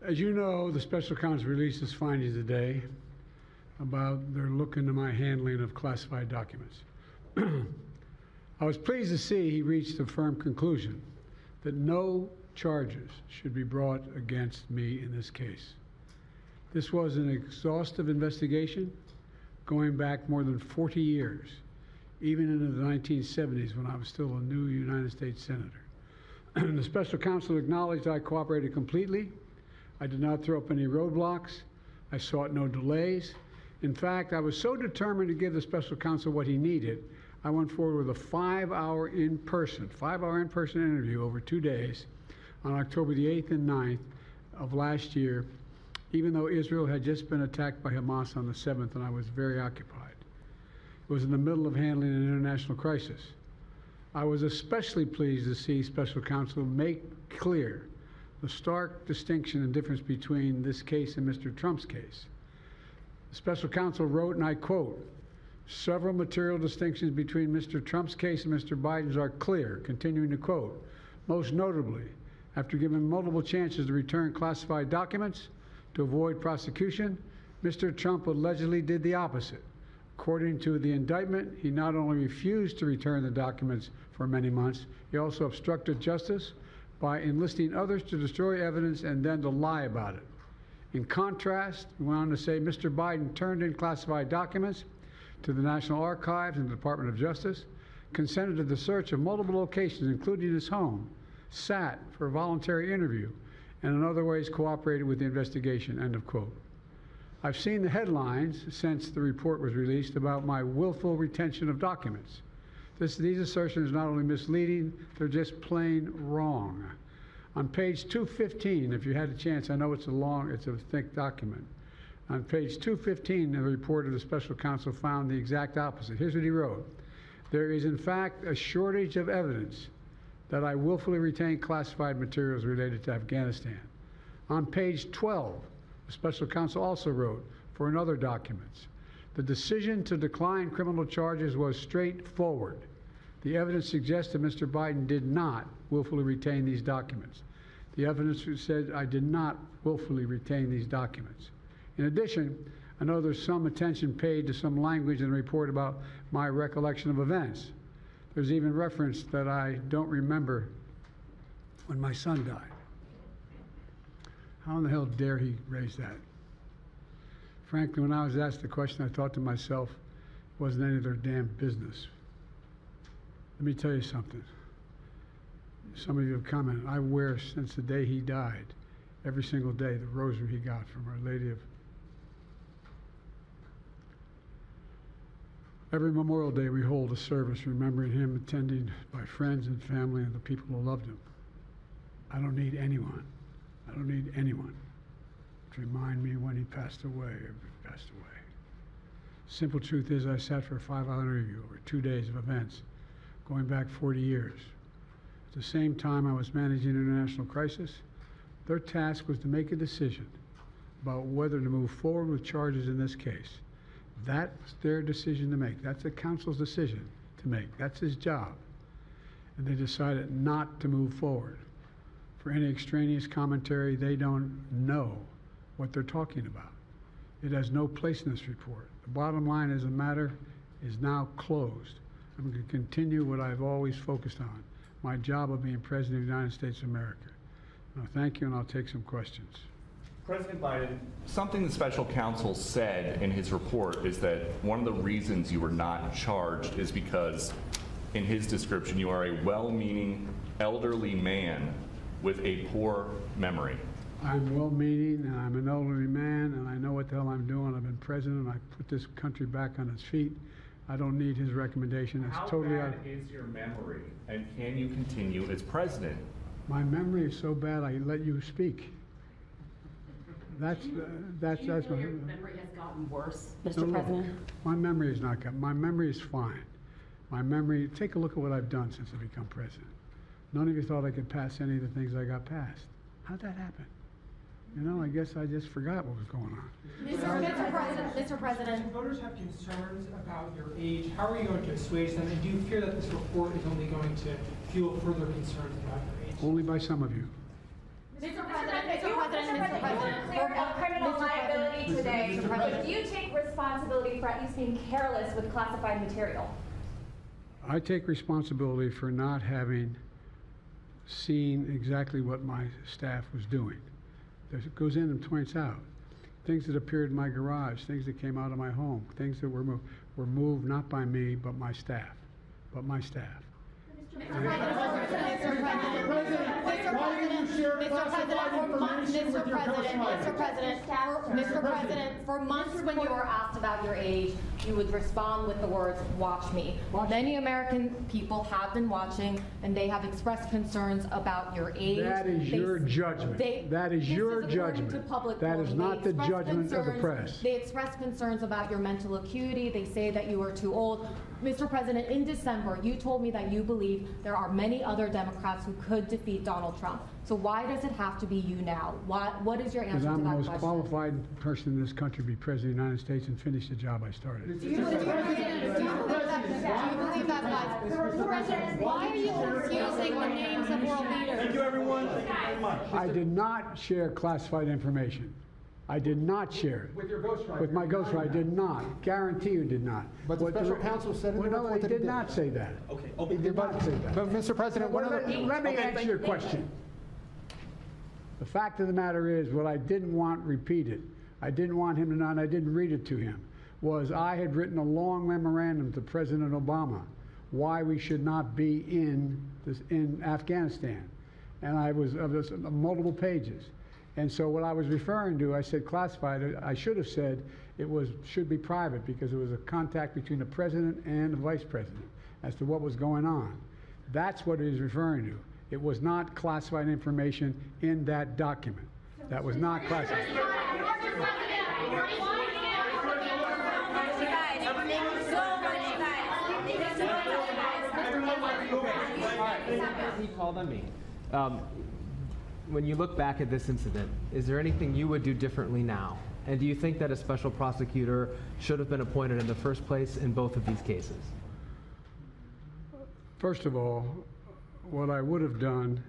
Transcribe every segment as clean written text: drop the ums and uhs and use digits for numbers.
As you know, the special counsel released his findings today about their look into my handling of classified documents. I was pleased to see he reached a firm conclusion that no charges should be brought against me in this case. This was an exhaustive investigation going back more than 40 years, even into the 1970s when I was still a new United States Senator. The special counsel acknowledged I cooperated completely. I did not throw up any roadblocks. I sought no delays. In fact, I was so determined to give the special counsel what he needed, I went forward with a 5-hour in-person interview over 2 days on October the 8th and 9th of last year, even though Israel had just been attacked by Hamas on the 7th and I was very occupied. It was in the middle of handling an international crisis. I was especially pleased to see special counsel make clear the stark distinction and difference between this case and Mr. Trump's case. The special counsel wrote, and I quote, "Several material distinctions between Mr. Trump's case and Mr. Biden's are clear," continuing to quote, "Most notably, after given multiple chances to return classified documents to avoid prosecution, Mr. Trump allegedly did the opposite. According to the indictment, he not only refused to return the documents for many months, he also obstructed justice by enlisting others to destroy evidence and then to lie about it. In contrast," he went on to say, "Mr. Biden turned in classified documents to the National Archives and the Department of Justice, consented to the search of multiple locations, including his home, sat for a voluntary interview, and in other ways cooperated with the investigation," end of quote. I've seen the headlines since the report was released about my willful retention of documents. These assertions are not only misleading, they're just plain wrong. On page 215, if you had a chance, I know it's a thick document. On page 215, the report of the special counsel found the exact opposite. Here's what he wrote. "There is in fact a shortage of evidence that I willfully retained classified materials related to Afghanistan." On page 12, the special counsel also wrote for another documents, "The decision to decline criminal charges was straightforward. The evidence suggests that Mr. Biden did not willfully retain these documents. The evidence said I did not willfully retain these documents. In addition, I know there's some attention paid to some language in the report about my recollection of events. There's even reference that I don't remember when my son died. How in the hell dare he raise that? Frankly, when I was asked the question, I thought to myself, it wasn't any of their damn business. Let me tell you something. Some of you have commented, I wear since the day he died, every single day, the rosary he got from Our Lady of... Every Memorial Day we hold a service remembering him, attended by friends and family and the people who loved him. I don't need anyone to remind me when he passed away or passed away. Simple truth is I sat for a 5-hour interview over 2 days of events going back 40 years. At the same time I was managing an international crisis, their task was to make a decision about whether to move forward with charges in this case. That's their decision to make. That's the counsel's decision to make. That's his job. And they decided not to move forward. For any extraneous commentary, they don't know what they're talking about. It has no place in this report. The bottom line is the matter is now closed. I'm going to continue what I've always focused on, my job of being President of the United States of America. Now, thank you, and I'll take some questions. President Biden, something the special counsel said in his report is that one of the reasons you were not charged is because, in his description, you are a well-meaning elderly man with a poor memory. I'm well-meaning, and I'm an elderly man, and I know what the hell I'm doing. I've been president. I put this country back on its feet. I don't need his recommendation. It's totally out. How bad is your memory, and can you continue as president? My memory is so bad I let you speak. That's your memory has gotten worse, Mr. President? My memory is not gotten. My memory is fine. My memory. Take a look at what I've done since I become president. None of you thought I could pass any of the things I got passed. How'd that happen? You know, I guess I just forgot what was going on. Mr. President. Voters have concerns about your age. How are you going to assuage them? And do you fear that this report is only going to fuel further concerns about your age? Only by some of you. Mr. President. saying today, but do you take responsibility for at least being careless with classified material? I take responsibility for not having seen exactly what my staff was doing. It goes in and points out things that appeared in my garage, things that came out of my home, things that were moved not by me, but my staff. Mr. President, for months when you were asked about your age, you would respond with the words, "Watch me." Many American people have been watching, and they have expressed concerns about your age. That is your judgment. That is your judgment. That is not the judgment of the press. They expressed concerns about your mental acuity. They say that you are too old. Mr. President, in December, you told me that you believe there are many other Democrats who could defeat Donald Trump. So why does it have to be you now? What is your answer to that question? Because I'm the most qualified person in this country to be President of the United States and finish the job I started. Do you believe that, guys? Why are you confusing the names of world leaders? Thank you, everyone. Thank you very much. I did not share classified information. I did not share it. With your ghostwriter. With my ghostwriter, I did not. Guarantee you did not. But the special counsel said in the report that he did not say that. Okay. He did not say that. But Mr. President, one of the... Let me answer your question. The fact of the matter is, what I didn't want repeated, I didn't want him to know, and I didn't read it to him, was I had written a long memorandum to President Obama why we should not be in Afghanistan. And I was of this multiple pages. And so what I was referring to, I said classified. I should have said it should be private because it was a contact between the president and the vice president as to what was going on. That's what it is referring to. It was not classified information in that document. That was not classified. He called on me. When you look back at this incident, is there anything you would do differently now? And do you think that a special prosecutor should have been appointed in the first place in both of these cases? First of all, what I would have done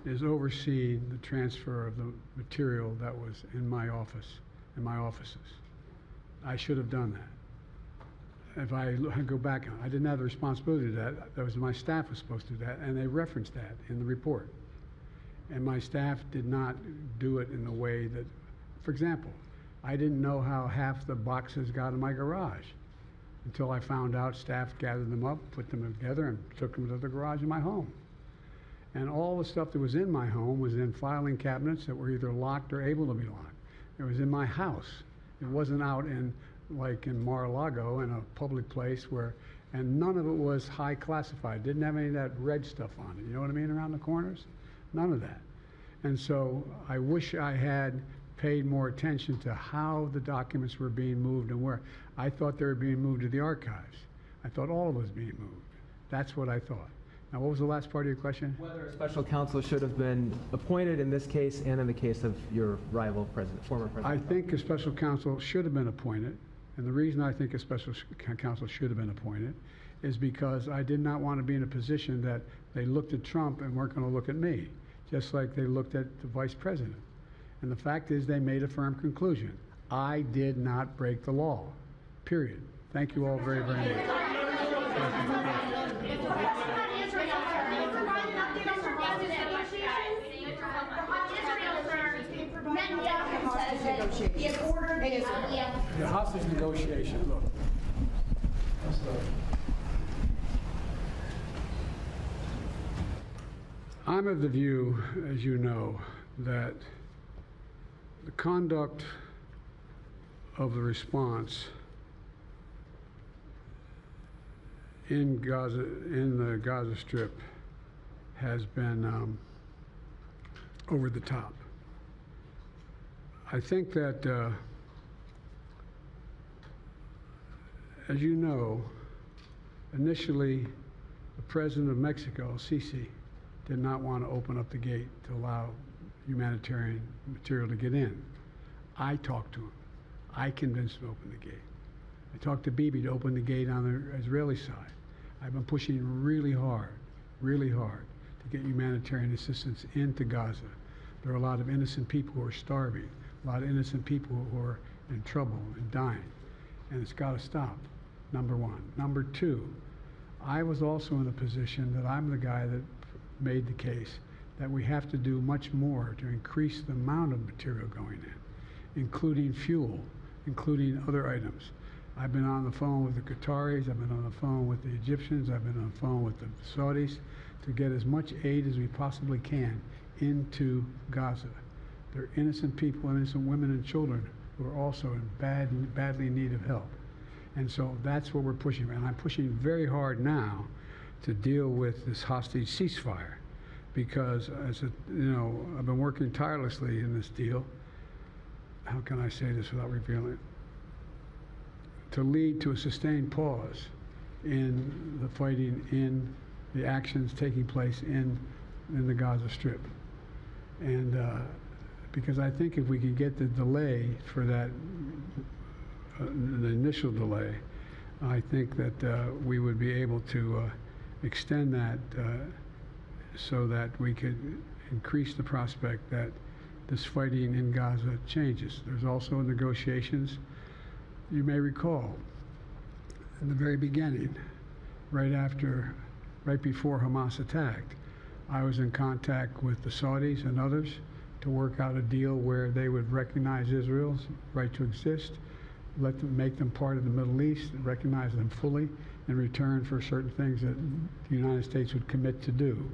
is oversee the transfer of the material that was in my office, in my offices. I should have done that. If I go back, I didn't have the responsibility to do that. That was my staff was supposed to do that, and they referenced that in the report. And my staff did not do it in the way that, for example, I didn't know how half the boxes got in my garage until I found out staff gathered them up, put them together, and took them to the garage in my home. And all the stuff that was in my home was in filing cabinets that were either locked or able to be locked. It was in my house. It wasn't out in, like in Mar-a-Lago, in a public place where, and none of it was high classified. Didn't have any of that red stuff on it. You know what I mean, around the corners? None of that. And so I wish I had paid more attention to how the documents were being moved and where. I thought they were being moved to the archives. I thought all of it was being moved. That's what I thought. Now, what was the last part of your question? Whether a special counsel should have been appointed in this case and in the case of your rival president, former president. I think a special counsel should have been appointed. And the reason I think a special counsel should have been appointed is because I did not want to be in a position that they looked at Trump and weren't going to look at me, just like they looked at the vice president. And the fact is they made a firm conclusion. I did not break the law, period. Thank you all very, very much. The hostage negotiation, look. I'm of the view, as you know, that the conduct of the response in Gaza, in the Gaza Strip, has been over the top. I think that, as you know, initially, the president of Mexico, El-Sisi, did not want to open up the gate to allow humanitarian material to get in. I talked to him. I convinced him to open the gate. I talked to Bibi to open the gate on the Israeli side. I've been pushing really hard to get humanitarian assistance into Gaza. There are a lot of innocent people who are starving, a lot of innocent people who are in trouble and dying. And it's got to stop, number one. Number two, I was also in a position that I'm the guy that made the case that we have to do much more to increase the amount of material going in, including fuel, including other items. I've been on the phone with the Qataris, I've been on the phone with the Egyptians, I've been on the phone with the Saudis to get as much aid as we possibly can into Gaza. There are innocent people, innocent women and children who are also in badly in need of help. And so that's what we're pushing. And I'm pushing very hard now to deal with this hostage ceasefire because, I've been working tirelessly in this deal. How can I say this without revealing it? To lead to a sustained pause in the fighting, in the actions taking place in the Gaza Strip. And because I think if we could get the delay for that, the initial delay, I think that we would be able to extend that so that we could increase the prospect that this fighting in Gaza changes. There's also negotiations. You may recall, in the very beginning, right before Hamas attacked, I was in contact with the Saudis and others to work out a deal where they would recognize Israel's right to exist, make them part of the Middle East, and recognize them fully in return for certain things that the United States would commit to do.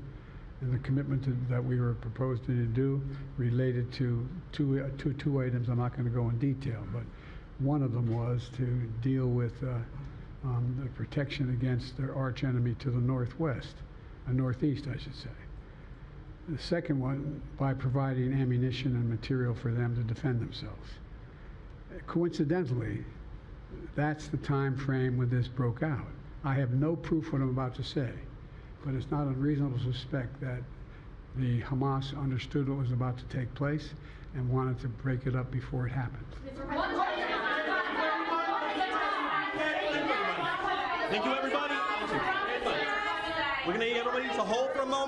And the commitment that we were proposing to do related to two items. I'm not going to go in detail, but one of them was to deal with the protection against their arch enemy to the northwest, northeast, I should say. The second one, by providing ammunition and material for them to defend themselves. Coincidentally, that's the time frame when this broke out. I have no proof what I'm about to say, but it's not unreasonable to suspect that the Hamas understood what was about to take place and wanted to break it up before it happened. Thank you, everybody. We're going to need everybody to hold for a moment.